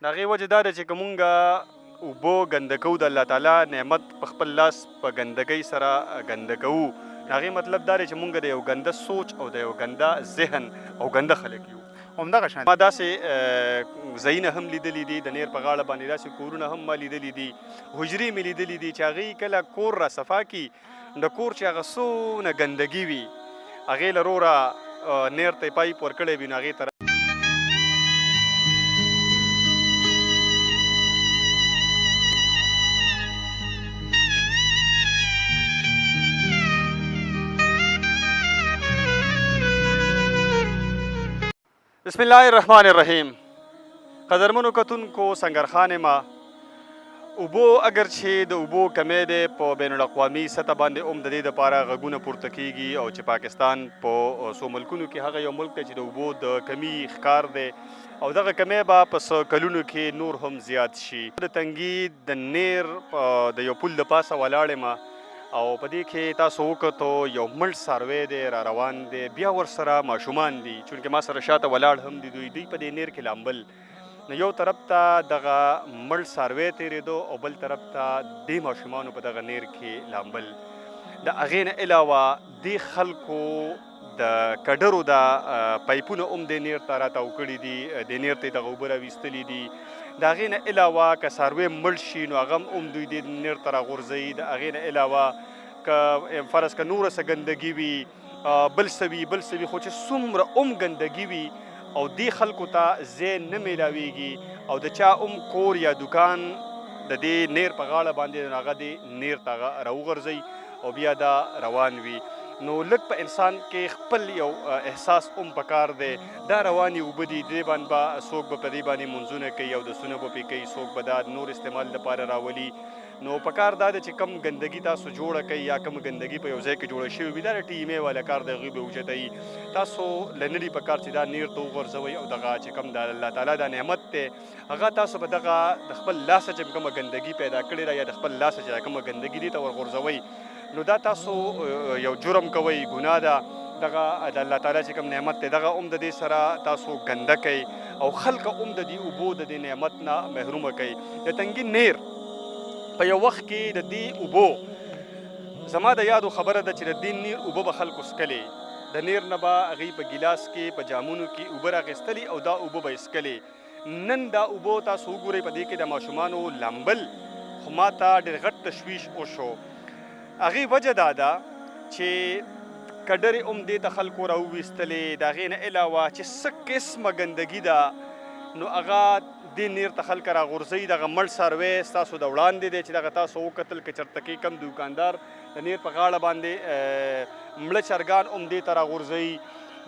د هغې وجه دا ده چې که مونږ اوبه ګنده کوو د الله تعالی نعمت په خپل لاس په ګندګۍ سره ګنده کوو، د هغې مطلب دا دی چې مونږ د یو ګنده سوچ او د یو ګنده ذهن او ګنده خلک یو. همدغه شان ما داسې ځایونه هم لیدلي دي، د نیر په غاړه باندې داسې کورونه هم ما لیدلي دي، حجرې مې لیدلي دي چې هغې کله کور را صفا کي، د کور چې هغه څونه ګندګي وي هغې له روره نیر ته یې پایپ ورکړی وي نو هغې ته بسم الله الرحمن الرحیم. قدرمنو کتونکو سنگرخان ما اوبو اگر چې د اوبو کمی دی په بین الاقوامي سطح باندې هم د دې دپاره غږونه پورته کیږي او چې پاکستان په څو ملکونو کې هغه یو ملک دی چې د اوبو د کمی ښکار دی او دغه کمی به په څه کلونو کې نور هم زیات شي. د تنګي د نیر د یو پل د پاسه ولاړ یم او په دې کې تاسو وکتو یو مړ څاروی دی را روان دی، بیا ورسره ماشومان دي چونکې ما سره شاته ولاړ هم دي، دوی په دې نیر کې لامبل. نو یو طرف ته دغه مړ څاروی تېرېدو او بل طرف ته دې ماشومانو په دغه نیر کې لامبل. د هغې نه علاوه دې خلکو د کډرو د پایپونه هم دې نیر ته راتاو کړي دي، دې نیر ته یې دغه اوبه راویستلي دي. د هغې نه علاوه که څاروی مړ شي نو هغه هم دوی دې نیر ته راغورځوي. د هغې نه علاوه که فرض که نوره څه ګندګي وي بل څه وي خو چې څومره هم ګندګي وي او دې خلکو ته ځای نه میلاویږي او د چا هم کور یا دکان د دې نیر په غاړه باندې هغه دې نیر ته راوغورځوي او بیا دا روان وي. نو لږ په انسان کې خپل یو احساس هم پکار دی. دا روانې اوبه دي، دې باندې به څوک به په دې باندې مونځونه کوي او اودسونه به پرې کوي، څوک به دا نور استعمال لپاره راولي. نو پکار دا دی چې کم ګندګي تاسو جوړه کوئ یا کم ګندګي په یو ځای کې جوړه شوې وي دا د ټیمې والا کار د هغوی به اوچتوي. تاسو له نه دي پکار چې دا نیر ته وغورځوئ او دغه چې کوم د الله تعالی دا نعمت دی هغه تاسو په دغه د خپل لاسه چې کومه ګندګي پیدا کړې ده یا د خپل لاسه چې کومه ګندګي دې ته ورغورځوئ نو دا تاسو یو جرم کوئ، ګناه ده. دغه د الله تعالی چې کوم نعمت دی دغه هم د دې سره تاسو ګنده کوئ او خلک هم د دې اوبو د دې نعمت نه محرومه کوئ. د تنګي نیر په یو وخت کې د دې اوبو زما د یادو خبره ده چې د دې نیر اوبه به خلکو څکلې، د نیر نه به هغوی په ګیلاس کې په جامونو کې اوبه راخیستلې او دا اوبه به یې څکلې. نن دا اوبو تاسو وګورئ په دې کې د ماشومانو لامبل خو ما ته ډېر غټ تشویش وشو. هغې وجه دا ده چې کډرې هم دې ته خلکو راوویستلې، د هغې نه علاوه چې څه قسمه ګندګي ده نو هغه دې نیر ته خلک راغورځوي. دغه مړ څاروی ستاسو د وړاندې دی چې دغه تاسو وکتل که چېرته کې کم دوکاندار د نیر په غاړه باندې مړه چرګان هم دې ته راغورځوي.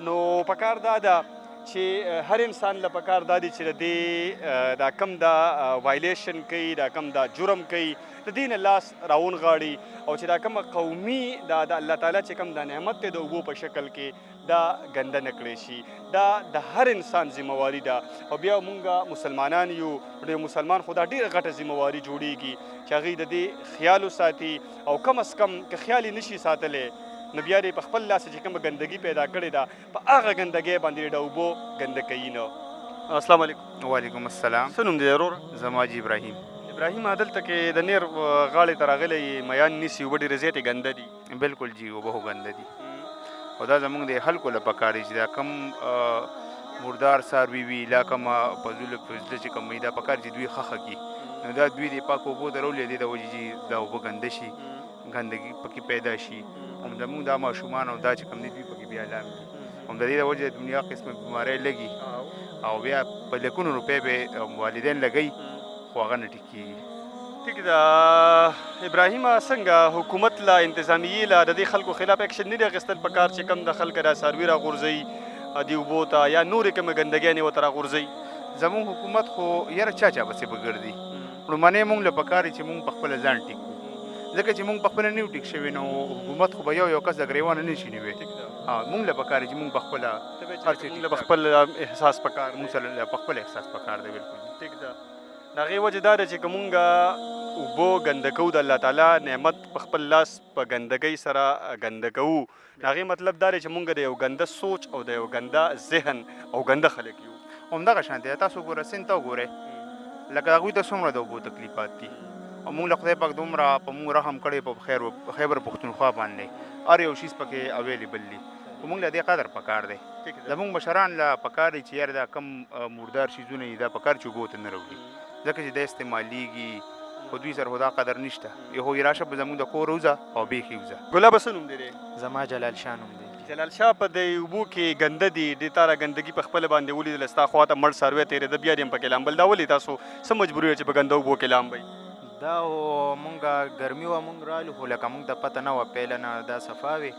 نو پکار دا ده چې هر انسان له پکار دا دی چې د دې دا کم دا وایلیشن کوي، دا کم دا جرم کوي د دې نه لاس راونغاړي او چې دا کومه قومي دا د الله تعالی چې کوم دا نعمت دی د اوبو په شکل کې دا ګنده نه کړی شي. دا د هر انسان ذمهواري ده او بیا مونږ مسلمانان یو د مسلمان خو دا ډېره غټه ذمهواري جوړیږي چې هغوی د دې خیال وساتي او کم از کم که خیال یې نشي ساتلی نو بیا دې په خپل لاس چې کومه ګندګي پیدا کړې ده په هغه ګندګۍ باندې د اوبو ګنده کوي نه. السلام علیکم. وعلیکم السلام. څه نوم دی ورور؟ زما جی ابراهیم. ابراهیم دلته کې د نیر غاړې ته راغلی میان نیسي، اوبه ډېرې زیاتې ګنده دي. بالکل جی اوبه خو ګنده دي او دا زموږ د خلکو له پکار دی چې دا کم مردار څاروي وي لا کومه فضوله فضله چې کوم وي دا پکار چې دوی ښخه کړي نو دا دوی د پاکو اوبو ته راولي دې د وجې چې دا اوبه ګنده شي، ګندګي پکې پیدا شي. هم زموږ دا ماشومان او دا چې کوم دي دوی پکې بیا لام دي. هم د دې د وجې د دنیا قسمه بیمارۍ لګي او بیا په لکونو روپۍ به والدین لګوي خو هغه نه ټیک کېږي. ټیک ده ابراهیم، څنګه حکومت له انتظامیې له د دې خلکو خلاف اکشن نه دی اخیستل پکار چې کم د خلکو دا څاروي راغورځوي دې اوبو ته یا نورې کومې ګندګیانې ورته راغورځوي؟ زموږ حکومت خو یاره چا پسې به ګرځي. لومړنی مونږ له پکار چې مونږ په خپله ځان ټیک کړو ځکه چې مونږ په خپله نه یو ټیک شوي نو حکومت خو به یو کس د ګریوانه نه شي نیوی. مونږ له پکار چې مونږ په خپله هر څه مونږ له په خپل احساس پکار مونږ سره په خپل احساس پکار دی. بالکل ټیک ده. د هغې وجه دا ده چې که مونږ اوبو ګنده کوو د الله تعالی نعمت په خپل لاس په ګندګۍ سره ګنده کوو د هغې مطلب دا دی چې مونږ د یو ګنده سوچ او د یو ګنده ذهن او ګنده خلک یو. همدغه شان دی. تاسو ګوره سیند ته وګورئ لکه هغوی ته څومره د اوبو تکلیفات دي او موږ له خدای پاک دومره په موږ رحم کړی په خیبر پښتونخوا باندې هر یو شیز پکې اویلیبل دي خو موږ له دې قدر پکار دی زموږ مشران له پکار دی چې یار دا کم مردار شیزونه دي دا پکار چې اوبو ته نه راوړي ځکه چې دا استعمالیږي خو دوی سره خو دا قدر نشته یو هغوی راشه په زموږ د کور وځه او بیخي وځه. ګلابه څه نوم دی دی؟ زما جلال شاه نوم دی. جلال شاه په دې اوبو کې ګنده دي ډېر تاره ګندګي په خپله باندې ولیدله ستا خوا ته مړ څاروی تېرېده بیا دې هم پکې لامبل دا ولې تاسو څه مجبوري وه چې په ګنده اوبو کې لامبئ؟ دا مونږه ګرمي وه مونږ رالو خو لکه مونږ ته پته نه وه پیله نه دا صفا وې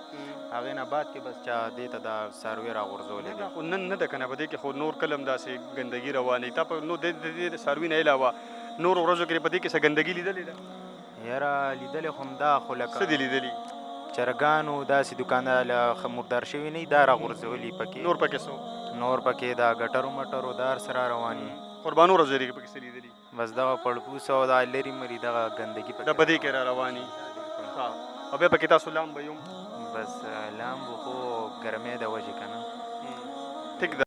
هغې نه بعد کې بس چا دې ته دا څاروي راغورځولې دي. خو نن نه ده که نه په دې کې خو نور کله هم داسې ګندګي روانې تا په نو د دې څاروي نه علاوه نور ورځو کې په دې کې څه ګندګي لیدلې ده؟ یاره لیدلې خو همدا خو لکه څه دي لیدلي؟ چرګانو داسې دوکاندار له مردار شوي نه دا راغورځولي پکې نور پکې څه؟ نور پکې دا ګټرو مټرو دا هر څه را روان وي. قربانو ورځو کې پکې څه لیدلي؟ بس دغه پړپوس او دا لرې مري دغه ګندګي دا په دې کې را رواني او بیا پکې تاسو لامبئ هم؟ بس لامبو خو ګرمۍ د وجې که نه ټیک ده.